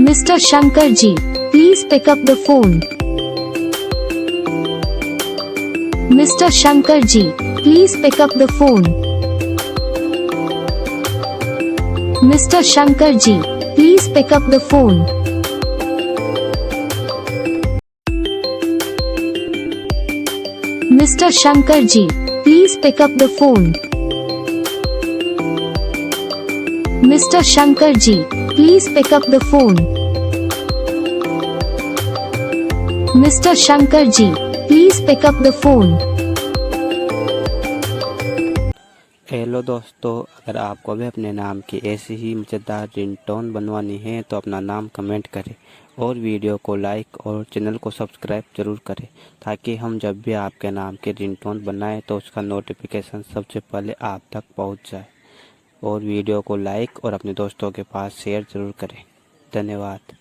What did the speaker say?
Mr. Shankar ji, please pick up the phone. Mr. Shankar ji, please pick up the phone. Mr. Shankar ji, please pick up the phone. Mr. Shankar ji, please pick up the phone. Mr. Shankar ji, please pick up the phone. Mr. Shankar ji, please pick up the phone. Hello दोस्तों, अगर आपको भी अपने नाम की ऐसी ही मज़ेदार ringtone बनवानी है तो अपना नाम कमेंट करें और वीडियो को लाइक और चैनल को सब्सक्राइब जरूर करें, ताकि हम जब भी आपके नाम की रिंगटोन बनाएं तो उसका नोटिफिकेशन सबसे पहले आप तक पहुंच जाए। और वीडियो को लाइक और अपने दोस्तों के पास शेयर जरूर करें। धन्यवाद।